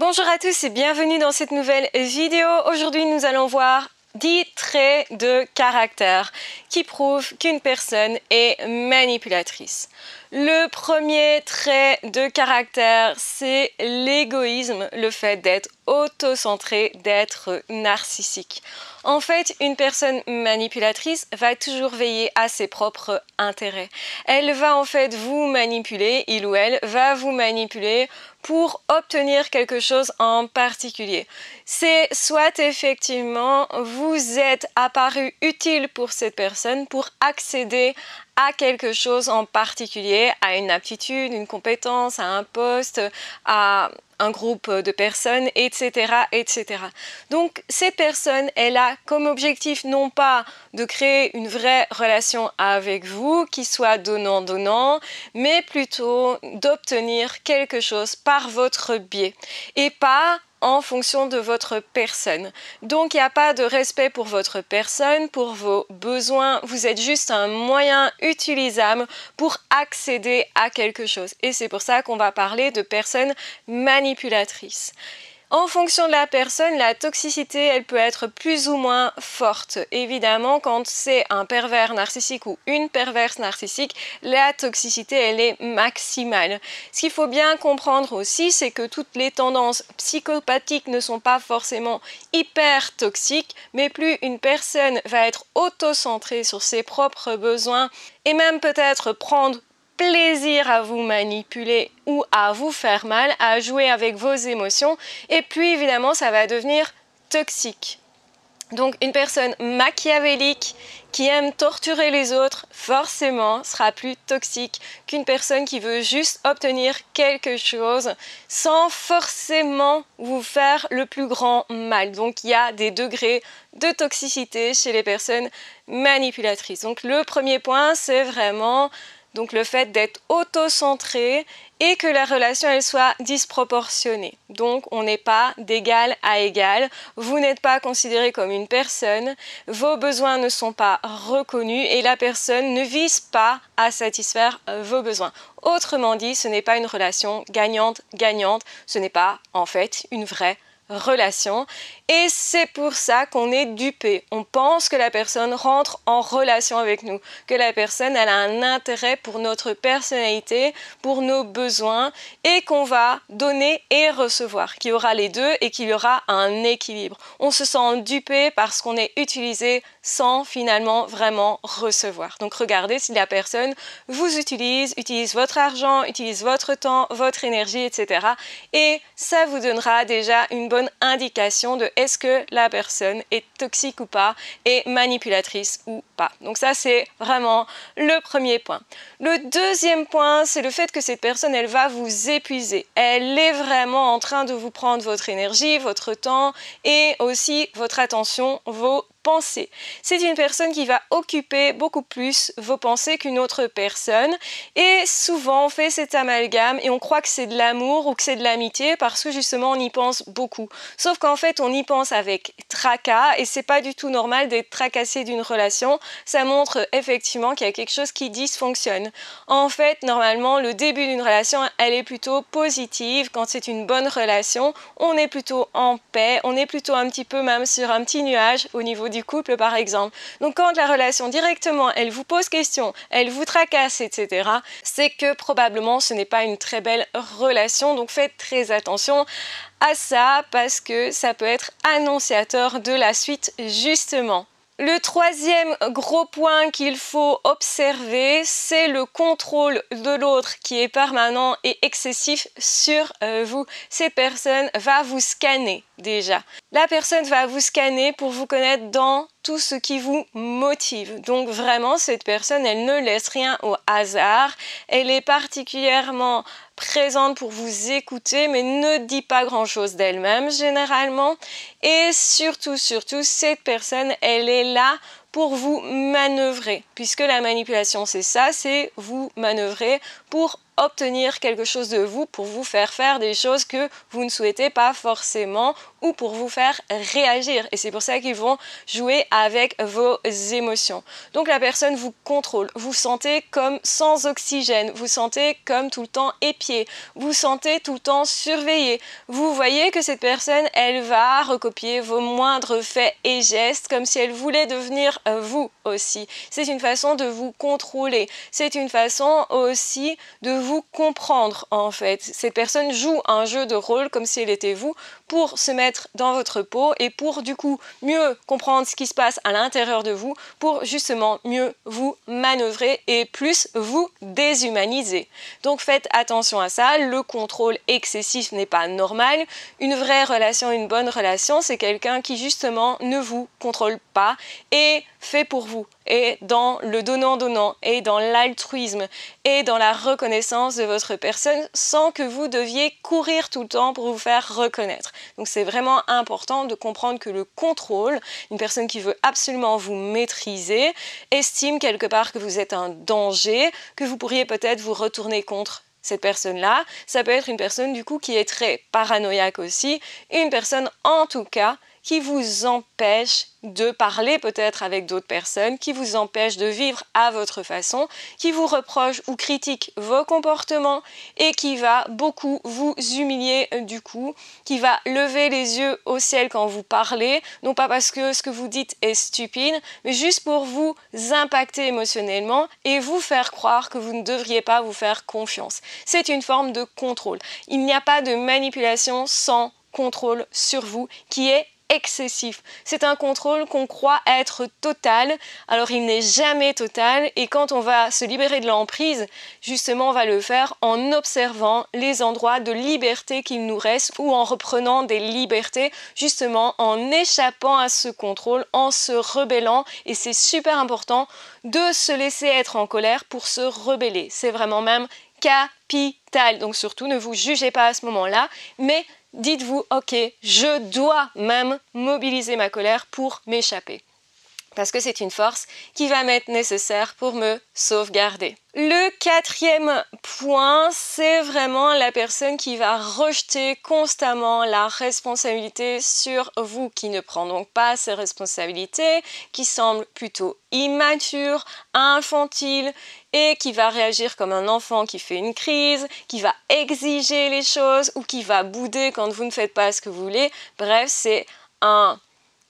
Bonjour à tous et bienvenue dans cette nouvelle vidéo. Aujourd'hui, nous allons voir 10 traits de caractère qui prouvent qu'une personne est manipulatrice. Le premier trait de caractère, c'est l'égoïsme, le fait d'être autocentré, d'être narcissique. En fait, une personne manipulatrice va toujours veiller à ses propres intérêts. Elle va en fait vous manipuler, il ou elle va vous manipuler pour obtenir quelque chose en particulier. C'est soit effectivement vous êtes apparu utile pour cette personne pour accéder à quelque chose en particulier, à une aptitude, une compétence, à un poste, à un groupe de personnes, etc., etc. Donc, cette personne, elle a comme objectif non pas de créer une vraie relation avec vous, qui soit donnant-donnant, mais plutôt d'obtenir quelque chose par votre biais et pas en fonction de votre personne. Donc, il n'y a pas de respect pour votre personne, pour vos besoins. Vous êtes juste un moyen utilisable pour accéder à quelque chose. Et c'est pour ça qu'on va parler de personnes manipulatrices. En fonction de la personne, la toxicité, elle peut être plus ou moins forte. Évidemment, quand c'est un pervers narcissique ou une perverse narcissique, la toxicité, elle est maximale. Ce qu'il faut bien comprendre aussi, c'est que toutes les tendances psychopathiques ne sont pas forcément hyper toxiques, mais plus une personne va être autocentrée sur ses propres besoins et même peut-être prendre plaisir à vous manipuler ou à vous faire mal, à jouer avec vos émotions, et puis évidemment ça va devenir toxique. Donc une personne machiavélique qui aime torturer les autres, forcément sera plus toxique qu'une personne qui veut juste obtenir quelque chose sans forcément vous faire le plus grand mal. Donc il y a des degrés de toxicité chez les personnes manipulatrices. Donc le premier point, c'est vraiment donc le fait d'être auto-centré et que la relation elle soit disproportionnée. Donc on n'est pas d'égal à égal, vous n'êtes pas considéré comme une personne, vos besoins ne sont pas reconnus et la personne ne vise pas à satisfaire vos besoins. Autrement dit, ce n'est pas une relation gagnante-gagnante, ce n'est pas en fait une vraie relation et c'est pour ça qu'on est dupé. On pense que la personne rentre en relation avec nous, que la personne elle a un intérêt pour notre personnalité, pour nos besoins et qu'on va donner et recevoir, qu'il y aura les deux et qu'il y aura un équilibre. On se sent dupé parce qu'on est utilisé sans finalement vraiment recevoir. Donc regardez si la personne vous utilise votre argent, utilise votre temps, votre énergie, etc. Et ça vous donnera déjà une bonne indication de est-ce que la personne est toxique ou pas et manipulatrice ou pas. Donc ça, c'est vraiment le premier point. Le deuxième point, c'est le fait que cette personne, elle va vous épuiser. Elle est vraiment en train de vous prendre votre énergie, votre temps et aussi votre attention, vos pensées. C'est une personne qui va occuper beaucoup plus vos pensées qu'une autre personne et souvent on fait cet amalgame et on croit que c'est de l'amour ou que c'est de l'amitié parce que justement on y pense beaucoup. Sauf qu'en fait on y pense avec tracas et c'est pas du tout normal d'être tracassé d'une relation. Ça montre effectivement qu'il y a quelque chose qui dysfonctionne. En fait, normalement, le début d'une relation, elle est plutôt positive. Quand c'est une bonne relation, on est plutôt en paix, on est plutôt un petit peu même sur un petit nuage au niveau du couple, par exemple. Donc, quand la relation directement, elle vous pose question, elle vous tracasse, etc., c'est que probablement ce n'est pas une très belle relation. Donc, faites très attention à ça parce que ça peut être annonciateur de la suite, justement. Le troisième gros point qu'il faut observer, c'est le contrôle de l'autre qui est permanent et excessif sur vous. Cette personne va vous scanner déjà. La personne va vous scanner pour vous connaître dans tout ce qui vous motive. Donc vraiment, cette personne, elle ne laisse rien au hasard. Elle est particulièrement présente pour vous écouter, mais ne dit pas grand-chose d'elle-même généralement. Et surtout, cette personne, elle est là pour vous manœuvrer, puisque la manipulation c'est ça, c'est vous manœuvrer pour obtenir quelque chose de vous, pour vous faire des choses que vous ne souhaitez pas forcément ou pour vous faire réagir. Et c'est pour ça qu'ils vont jouer avec vos émotions. Donc la personne vous contrôle, vous sentez comme sans oxygène, vous sentez comme tout le temps épié, vous sentez tout le temps surveillé. Vous voyez que cette personne, elle va recopier vos moindres faits et gestes comme si elle voulait devenir vous aussi. C'est une façon de vous contrôler, c'est une façon aussi de vous comprendre en fait. Cette personne joue un jeu de rôle comme si elle était vous pour se mettre dans votre peau et pour du coup mieux comprendre ce qui se passe à l'intérieur de vous pour justement mieux vous manœuvrer et plus vous déshumaniser. Donc faites attention à ça, le contrôle excessif n'est pas normal. Une vraie relation, une bonne relation, c'est quelqu'un qui justement ne vous contrôle pas et fait pour vous, et dans le donnant-donnant, et dans l'altruisme, et dans la reconnaissance de votre personne sans que vous deviez courir tout le temps pour vous faire reconnaître. Donc c'est vraiment important de comprendre que le contrôle, une personne qui veut absolument vous maîtriser, estime quelque part que vous êtes un danger, que vous pourriez peut-être vous retourner contre cette personne-là. Ça peut être une personne du coup qui est très paranoïaque aussi, et une personne en tout cas qui vous empêche de parler peut-être avec d'autres personnes, qui vous empêche de vivre à votre façon, qui vous reproche ou critique vos comportements et qui va beaucoup vous humilier du coup, qui va lever les yeux au ciel quand vous parlez, non pas parce que ce que vous dites est stupide, mais juste pour vous impacter émotionnellement et vous faire croire que vous ne devriez pas vous faire confiance. C'est une forme de contrôle. Il n'y a pas de manipulation sans contrôle sur vous qui est excessif. C'est un contrôle qu'on croit être total, alors il n'est jamais total et quand on va se libérer de l'emprise, justement on va le faire en observant les endroits de liberté qu'il nous reste ou en reprenant des libertés, justement en échappant à ce contrôle, en se rebellant et c'est super important de se laisser être en colère pour se rebeller. C'est vraiment même capital. Donc surtout ne vous jugez pas à ce moment-là, mais dites-vous, ok, je dois même mobiliser ma colère pour m'échapper. Parce que c'est une force qui va m'être nécessaire pour me sauvegarder. Le quatrième point, c'est vraiment la personne qui va rejeter constamment la responsabilité sur vous, qui ne prend donc pas ses responsabilités, qui semble plutôt immature, infantile et qui va réagir comme un enfant qui fait une crise, qui va exiger les choses ou qui va bouder quand vous ne faites pas ce que vous voulez. Bref, c'est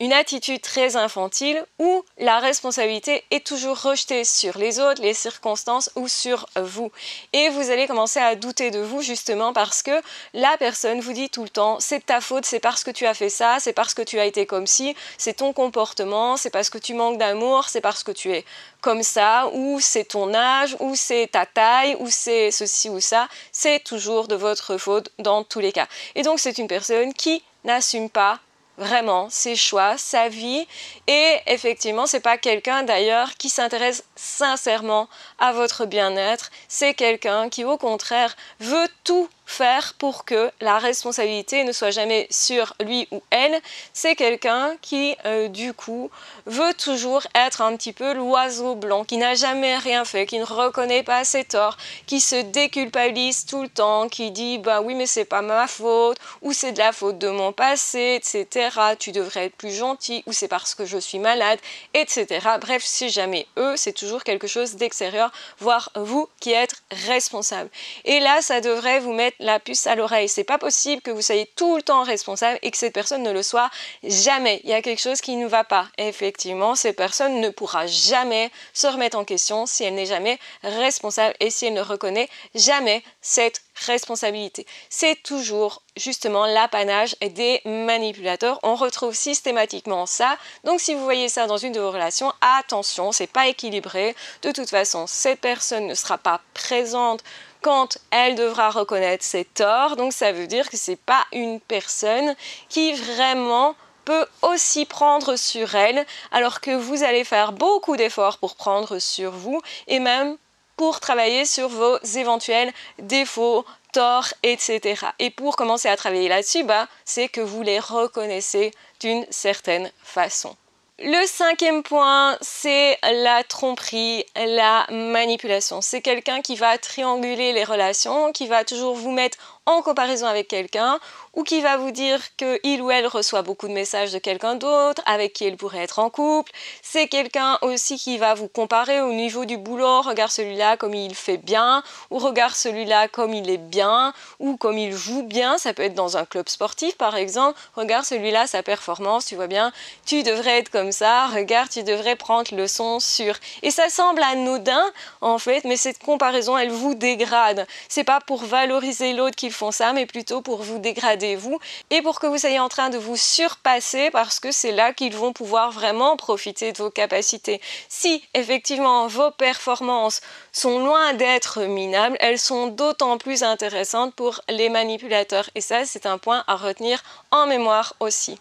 une attitude très infantile où la responsabilité est toujours rejetée sur les autres, les circonstances ou sur vous. Et vous allez commencer à douter de vous justement parce que la personne vous dit tout le temps c'est de ta faute, c'est parce que tu as fait ça, c'est parce que tu as été comme ci, c'est ton comportement, c'est parce que tu manques d'amour, c'est parce que tu es comme ça, ou c'est ton âge, ou c'est ta taille, ou c'est ceci ou ça. C'est toujours de votre faute dans tous les cas. Et donc c'est une personne qui n'assume pas vraiment ses choix, sa vie et effectivement c'est pas quelqu'un d'ailleurs qui s'intéresse sincèrement à votre bien-être, c'est quelqu'un qui au contraire veut tout faire pour que la responsabilité ne soit jamais sur lui ou elle. C'est quelqu'un qui du coup veut toujours être un petit peu l'oiseau blanc, qui n'a jamais rien fait, qui ne reconnaît pas ses torts, qui se déculpabilise tout le temps, qui dit bah oui mais c'est pas ma faute, ou c'est de la faute de mon passé, etc. Tu devrais être plus gentil, ou c'est parce que je suis malade, etc. Bref, c'est jamais eux, c'est toujours quelque chose d'extérieur, voire vous qui êtes responsable. Et là, ça devrait vous mettre la puce à l'oreille. C'est pas possible que vous soyez tout le temps responsable et que cette personne ne le soit jamais. Il y a quelque chose qui ne va pas. Et effectivement, cette personne ne pourra jamais se remettre en question si elle n'est jamais responsable et si elle ne reconnaît jamais cette responsabilité. C'est toujours justement l'apanage des manipulateurs. On retrouve systématiquement ça. Donc si vous voyez ça dans une de vos relations, attention, c'est pas équilibré. De toute façon, cette personne ne sera pas présente quand elle devra reconnaître ses torts. Donc ça veut dire que c'est pas une personne qui vraiment peut aussi prendre sur elle, alors que vous allez faire beaucoup d'efforts pour prendre sur vous et même pour travailler sur vos éventuels défauts, torts, etc. Et pour commencer à travailler là-dessus, c'est que vous les reconnaissez d'une certaine façon. Le cinquième point, c'est la tromperie, la manipulation. C'est quelqu'un qui va trianguler les relations, qui va toujours vous mettre en comparaison avec quelqu'un ou qui va vous dire qu'il ou elle reçoit beaucoup de messages de quelqu'un d'autre, avec qui elle pourrait être en couple. C'est quelqu'un aussi qui va vous comparer au niveau du boulot. Regarde celui-là comme il fait bien, ou regarde celui-là comme il est bien, ou comme il joue bien. Ça peut être dans un club sportif par exemple. Regarde celui-là, sa performance, tu vois bien, tu devrais être comme ça. Regarde, tu devrais prendre leçon sur. Et ça semble anodin en fait, mais cette comparaison, elle vous dégrade. C'est pas pour valoriser l'autre qu'ils font ça, mais plutôt pour vous dégrader vous et pour que vous soyez en train de vous surpasser parce que c'est là qu'ils vont pouvoir vraiment profiter de vos capacités. Si effectivement vos performances sont loin d'être minables, elles sont d'autant plus intéressantes pour les manipulateurs et ça c'est un point à retenir en mémoire aussi.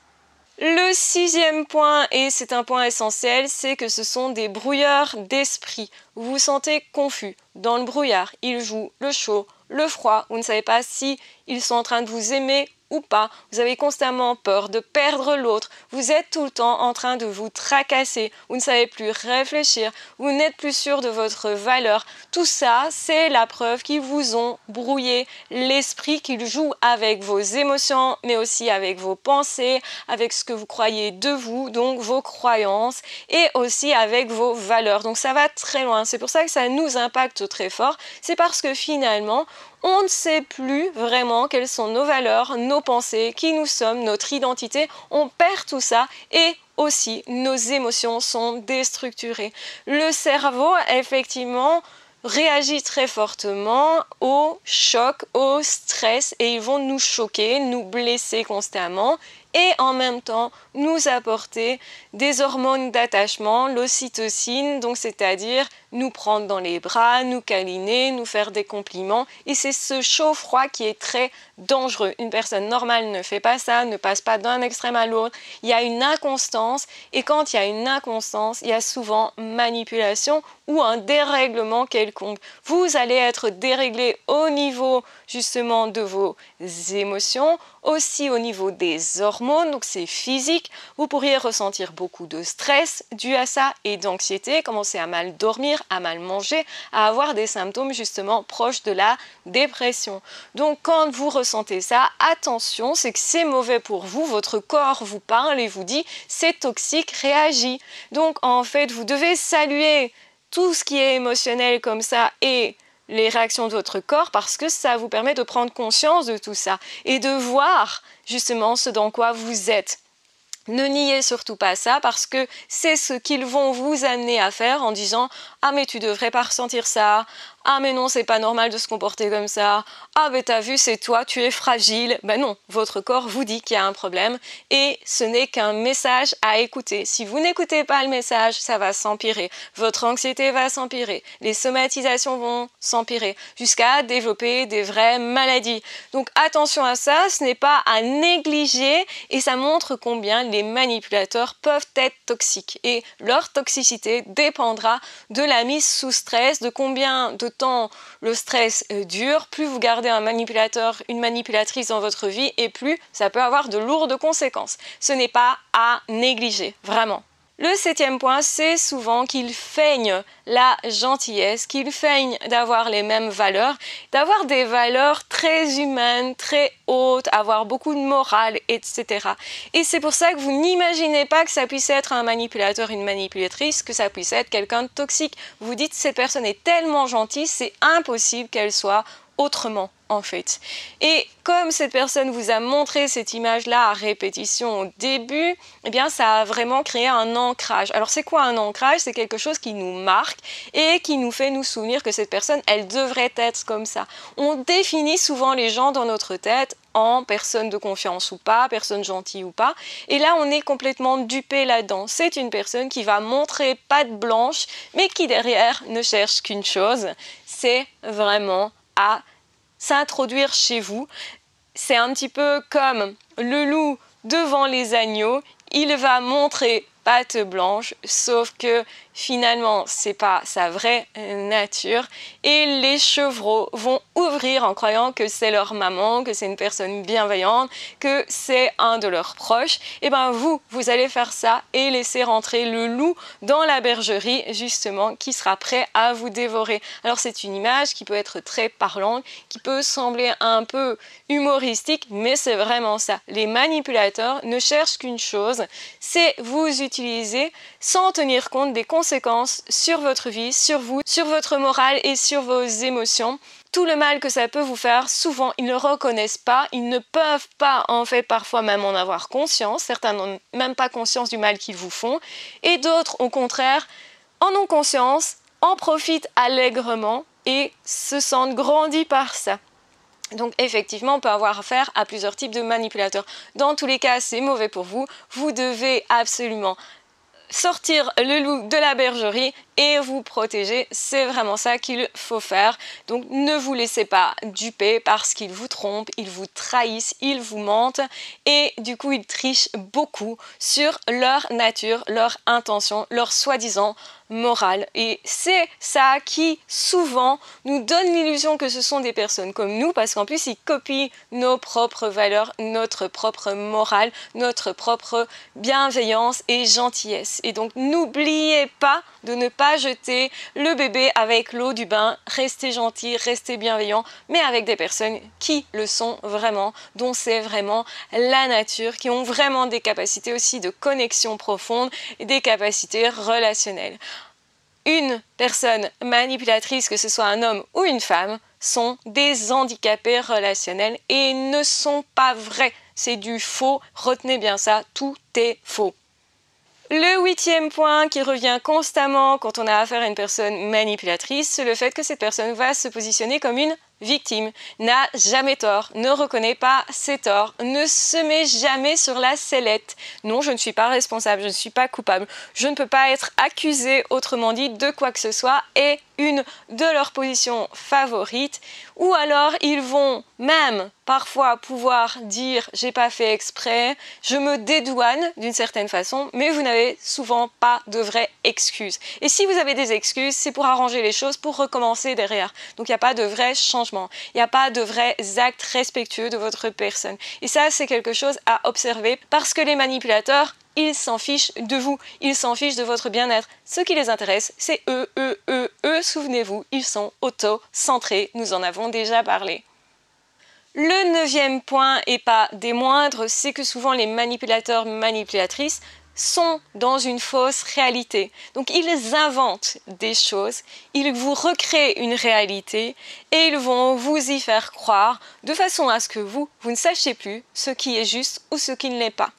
Le sixième point, et c'est un point essentiel, c'est que ce sont des brouilleurs d'esprit. Vous vous sentez confus. Dans le brouillard, ils jouent le chaud, le froid. Vous ne savez pas si ils sont en train de vous aimer ou pas. Vous avez constamment peur de perdre l'autre. Vous êtes tout le temps en train de vous tracasser. Vous ne savez plus réfléchir. Vous n'êtes plus sûr de votre valeur. Tout ça, c'est la preuve qu'ils vous ont brouillé l'esprit, qu'ils jouent avec vos émotions, mais aussi avec vos pensées, avec ce que vous croyez de vous, donc vos croyances, et aussi avec vos valeurs. Donc ça va très loin. C'est pour ça que ça nous impacte très fort. C'est parce que finalement, on ne sait plus vraiment quelles sont nos valeurs, nos pensées, qui nous sommes, notre identité. On perd tout ça et aussi nos émotions sont déstructurées. Le cerveau, effectivement, réagit très fortement au choc, au stress et ils vont nous choquer, nous blesser constamment et en même temps nous apporter des hormones d'attachement, l'ocytocine, donc c'est-à-dire nous prendre dans les bras, nous câliner, nous faire des compliments et c'est ce chaud-froid qui est très dangereux. Une personne normale ne fait pas ça, ne passe pas d'un extrême à l'autre. Il y a une inconstance et quand il y a une inconstance, il y a souvent manipulation ou un dérèglement quelconque. Vous allez être déréglé au niveau justement de vos émotions, aussi au niveau des hormones, donc c'est physique. Vous pourriez ressentir beaucoup de stress dû à ça et d'anxiété, commencer à mal dormir, à mal manger, à avoir des symptômes justement proches de la dépression. Donc quand vous ressentez ça, attention, c'est que c'est mauvais pour vous, votre corps vous parle et vous dit c'est toxique, réagis. Donc en fait, vous devez saluer tout ce qui est émotionnel comme ça et les réactions de votre corps parce que ça vous permet de prendre conscience de tout ça et de voir justement ce dans quoi vous êtes. Ne niez surtout pas ça parce que c'est ce qu'ils vont vous amener à faire en disant « Ah mais tu devrais pas ressentir ça »,« Ah mais non c'est pas normal de se comporter comme ça »,« Ah mais t'as vu c'est toi, tu es fragile ». Ben non, votre corps vous dit qu'il y a un problème et ce n'est qu'un message à écouter. Si vous n'écoutez pas le message, ça va s'empirer. Votre anxiété va s'empirer, les somatisations vont s'empirer jusqu'à développer des vraies maladies. Donc attention à ça, ce n'est pas à négliger et ça montre combien les manipulateurs peuvent être toxiques et leur toxicité dépendra de la mise sous stress, de combien de temps le stress dure. Plus vous gardez un manipulateur, une manipulatrice dans votre vie et plus ça peut avoir de lourdes conséquences. Ce n'est pas à négliger, vraiment. Le septième point, c'est souvent qu'ils feignent la gentillesse, qu'ils feignent d'avoir les mêmes valeurs, d'avoir des valeurs très humaines, très hautes, avoir beaucoup de morale, etc. Et c'est pour ça que vous n'imaginez pas que ça puisse être un manipulateur, une manipulatrice, que ça puisse être quelqu'un de toxique. Vous dites cette personne est tellement gentille, c'est impossible qu'elle soit autrement en fait. Et comme cette personne vous a montré cette image-là à répétition au début, eh bien ça a vraiment créé un ancrage. Alors c'est quoi un ancrage? C'est quelque chose qui nous marque et qui nous fait nous souvenir que cette personne, elle devrait être comme ça. On définit souvent les gens dans notre tête en personne de confiance ou pas, personne gentille ou pas. Et là, on est complètement dupé là-dedans. C'est une personne qui va montrer patte blanche, mais qui derrière ne cherche qu'une chose, c'est vraiment à s'introduire chez vous. C'est un petit peu comme le loup devant les agneaux, il va montrer patte blanche, sauf que finalement c'est pas sa vraie nature, et les chevreaux vont ouvrir en croyant que c'est leur maman, que c'est une personne bienveillante, que c'est un de leurs proches. Et bien vous allez faire ça et laisser rentrer le loup dans la bergerie justement, qui sera prêt à vous dévorer. Alors c'est une image qui peut être très parlante, qui peut sembler un peu humoristique, mais c'est vraiment ça. Les manipulateurs ne cherchent qu'une chose, c'est vous utiliser sans tenir compte des conséquences sur votre vie, sur vous, sur votre morale et sur vos émotions. Tout le mal que ça peut vous faire, souvent ils ne reconnaissent pas, ils ne peuvent pas en fait parfois même en avoir conscience, certains n'ont même pas conscience du mal qu'ils vous font, et d'autres au contraire en ont conscience, en profitent allègrement et se sentent grandis par ça. Donc effectivement, on peut avoir affaire à plusieurs types de manipulateurs. Dans tous les cas, c'est mauvais pour vous. Vous devez absolument sortir le loup de la bergerie et vous protéger. C'est vraiment ça qu'il faut faire. Donc ne vous laissez pas duper parce qu'ils vous trompent, ils vous trahissent, ils vous mentent et du coup ils trichent beaucoup sur leur nature, leur intention, leur soi-disant morale. Et c'est ça qui souvent nous donne l'illusion que ce sont des personnes comme nous, parce qu'en plus ils copient nos propres valeurs, notre propre morale, notre propre bienveillance et gentillesse. Et donc n'oubliez pas de ne pas jeter le bébé avec l'eau du bain. Restez gentil, restez bienveillant, mais avec des personnes qui le sont vraiment, dont c'est vraiment la nature, qui ont vraiment des capacités aussi de connexion profonde et des capacités relationnelles. Une personne manipulatrice, que ce soit un homme ou une femme, sont des handicapés relationnels et ne sont pas vrais. C'est du faux, retenez bien ça, tout est faux. Le 8e point qui revient constamment quand on a affaire à une personne manipulatrice, c'est le fait que cette personne va se positionner comme une victime, n'a jamais tort, ne reconnaît pas ses torts, ne se met jamais sur la sellette. Non, je ne suis pas responsable, je ne suis pas coupable, je ne peux pas être accusée, autrement dit, de quoi que ce soit, et une de leurs positions favorites. Ou alors, ils vont même parfois pouvoir dire « j'ai pas fait exprès », je me dédouane d'une certaine façon, mais vous n'avez souvent pas de vraies excuses. Et si vous avez des excuses, c'est pour arranger les choses, pour recommencer derrière. Donc il n'y a pas de vrai changement, il n'y a pas de vrais actes respectueux de votre personne. Et ça, c'est quelque chose à observer parce que les manipulateurs, ils s'en fichent de vous, ils s'en fichent de votre bien-être. Ce qui les intéresse, c'est eux, souvenez-vous, ils sont auto-centrés, nous en avons déjà parlé. Le 9e point, et pas des moindres, c'est que souvent les manipulateurs, manipulatrices sont dans une fausse réalité. Donc ils inventent des choses, ils vous recréent une réalité et ils vont vous y faire croire de façon à ce que vous ne sachiez plus ce qui est juste ou ce qui ne l'est pas.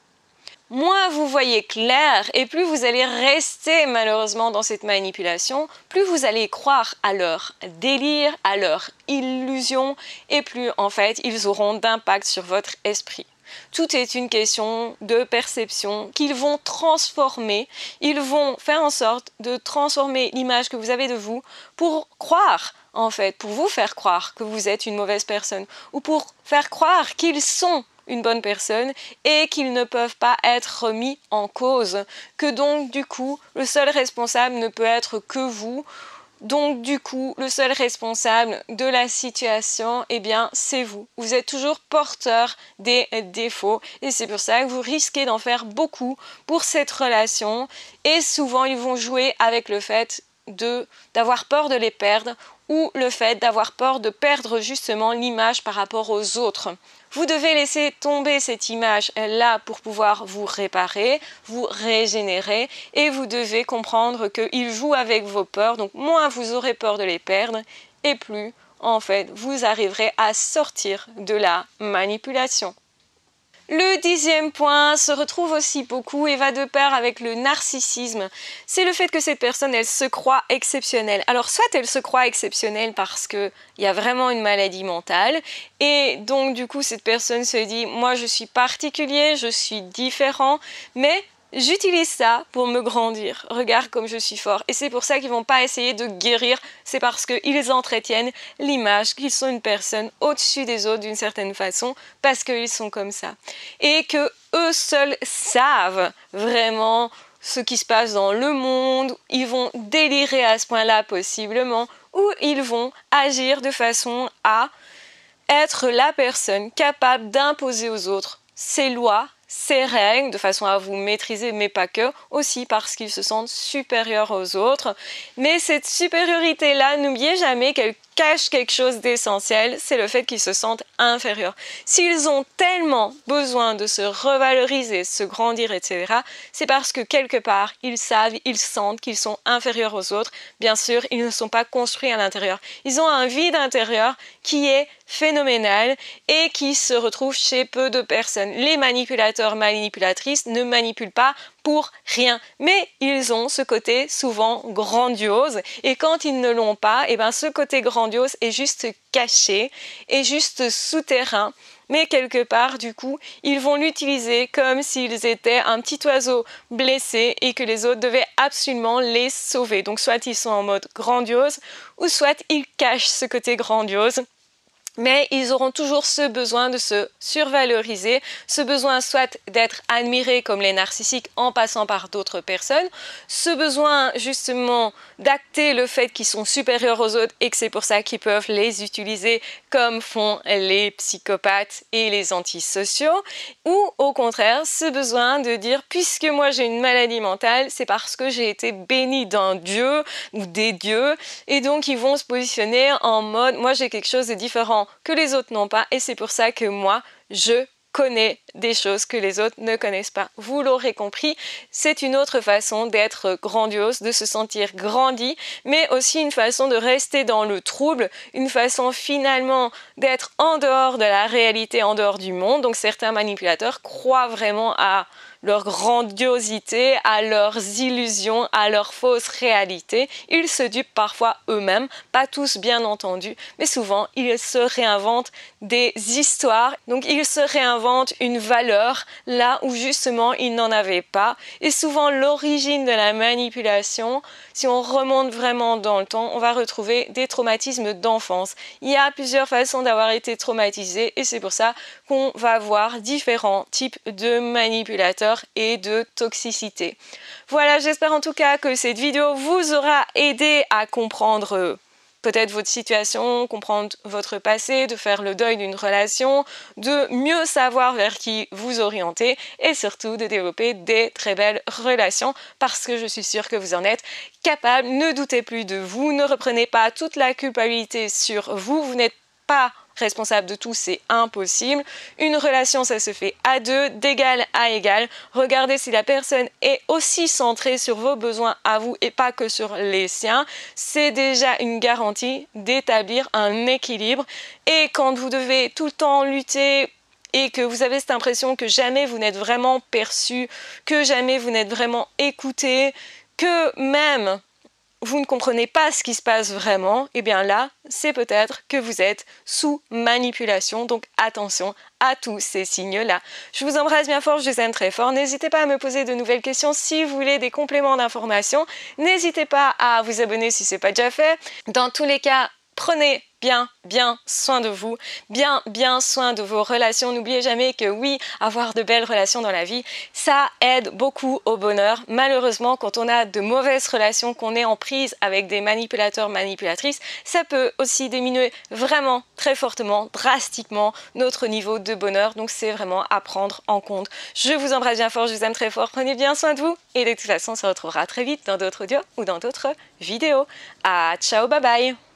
Moins vous voyez clair et plus vous allez rester malheureusement dans cette manipulation, plus vous allez croire à leur délire, à leur illusion et plus en fait ils auront d'impact sur votre esprit. Tout est une question de perception qu'ils vont transformer, ils vont faire en sorte de transformer l'image que vous avez de vous pour croire en fait, pour vous faire croire que vous êtes une mauvaise personne ou pour faire croire qu'ils sont une bonne personne et qu'ils ne peuvent pas être remis en cause, que donc du coup le seul responsable ne peut être que vous, donc du coup le seul responsable de la situation, eh bien c'est vous. Vous êtes toujours porteur des défauts et c'est pour ça que vous risquez d'en faire beaucoup pour cette relation et souvent ils vont jouer avec le fait d'avoir peur de les perdre ou le fait d'avoir peur de perdre justement l'image par rapport aux autres. Vous devez laisser tomber cette image-là pour pouvoir vous réparer, vous régénérer et vous devez comprendre qu'ils jouent avec vos peurs. Donc moins vous aurez peur de les perdre et plus en fait vous arriverez à sortir de la manipulation. Le 10e point se retrouve aussi beaucoup et va de pair avec le narcissisme. C'est le fait que cette personne, elle se croit exceptionnelle. Alors soit elle se croit exceptionnelle parce qu'il y a vraiment une maladie mentale et donc du coup cette personne se dit « moi je suis particulier, je suis différent, mais j'utilise ça pour me grandir. Regarde comme je suis fort. » Et c'est pour ça qu'ils ne vont pas essayer de guérir. C'est parce qu'ils entretiennent l'image qu'ils sont une personne au-dessus des autres d'une certaine façon, parce qu'ils sont comme ça. Et que eux seuls savent vraiment ce qui se passe dans le monde, ils vont délirer à ce point-là possiblement, ou ils vont agir de façon à être la personne capable d'imposer aux autres ses lois, ses règles, de façon à vous maîtriser, mais pas que, aussi parce qu'ils se sentent supérieurs aux autres. Mais cette supériorité-là, n'oubliez jamais qu'elle cache quelque chose d'essentiel, c'est le fait qu'ils se sentent inférieurs. S'ils ont tellement besoin de se revaloriser, se grandir, etc., c'est parce que quelque part, ils savent, ils sentent qu'ils sont inférieurs aux autres. Bien sûr, ils ne sont pas construits à l'intérieur. Ils ont un vide intérieur qui est phénoménal et qui se retrouve chez peu de personnes. Les manipulateurs, manipulatrices ne manipulent pas pour rien, mais ils ont ce côté souvent grandiose et quand ils ne l'ont pas, et ben ce côté grandiose est juste caché, est juste souterrain, mais quelque part du coup ils vont l'utiliser comme s'ils étaient un petit oiseau blessé et que les autres devaient absolument les sauver. Donc soit ils sont en mode grandiose ou soit ils cachent ce côté grandiose. Mais ils auront toujours ce besoin de se survaloriser, ce besoin soit d'être admirés comme les narcissiques en passant par d'autres personnes, ce besoin justement d'acter le fait qu'ils sont supérieurs aux autres et que c'est pour ça qu'ils peuvent les utiliser comme font les psychopathes et les antisociaux, ou au contraire ce besoin de dire puisque moi j'ai une maladie mentale, c'est parce que j'ai été béni d'un dieu ou des dieux et donc ils vont se positionner en mode moi j'ai quelque chose de différent que les autres n'ont pas et c'est pour ça que moi je connais des choses que les autres ne connaissent pas. Vous l'aurez compris, c'est une autre façon d'être grandiose, de se sentir grandi, mais aussi une façon de rester dans le trouble, une façon finalement d'être en dehors de la réalité, en dehors du monde. Donc certains manipulateurs croient vraiment à leur grandiosité, à leurs illusions, à leur fausse réalité. Ils se dupent parfois eux-mêmes, pas tous bien entendu, mais souvent ils se réinventent des histoires. Donc ils se réinventent une valeur là où justement ils n'en avaient pas. Et souvent l'origine de la manipulation, si on remonte vraiment dans le temps, on va retrouver des traumatismes d'enfance. Il y a plusieurs façons d'avoir été traumatisé et c'est pour ça qu'on va voir différents types de manipulateurs et de toxicité. Voilà, j'espère en tout cas que cette vidéo vous aura aidé à comprendre peut-être votre situation, comprendre votre passé, de faire le deuil d'une relation, de mieux savoir vers qui vous orienter et surtout de développer des très belles relations parce que je suis sûre que vous en êtes capable. Ne doutez plus de vous, ne reprenez pas toute la culpabilité sur vous, vous n'êtes pas responsable de tout, c'est impossible. Une relation, ça se fait à deux, d'égal à égal. Regardez si la personne est aussi centrée sur vos besoins à vous et pas que sur les siens. C'est déjà une garantie d'établir un équilibre. Et quand vous devez tout le temps lutter et que vous avez cette impression que jamais vous n'êtes vraiment perçu, que jamais vous n'êtes vraiment écouté, que même vous ne comprenez pas ce qui se passe vraiment, et bien là, c'est peut-être que vous êtes sous manipulation. Donc attention à tous ces signes-là. Je vous embrasse bien fort, je vous aime très fort. N'hésitez pas à me poser de nouvelles questions si vous voulez des compléments d'informations. N'hésitez pas à vous abonner si ce n'est pas déjà fait. Dans tous les cas, prenez bien soin de vous, bien soin de vos relations. N'oubliez jamais que oui, avoir de belles relations dans la vie, ça aide beaucoup au bonheur. Malheureusement, quand on a de mauvaises relations, qu'on est en prise avec des manipulateurs, manipulatrices, ça peut aussi diminuer vraiment très fortement, drastiquement notre niveau de bonheur. Donc c'est vraiment à prendre en compte. Je vous embrasse bien fort, je vous aime très fort. Prenez bien soin de vous et de toute façon, on se retrouvera très vite dans d'autres audios ou dans d'autres vidéos. Ciao, bye bye!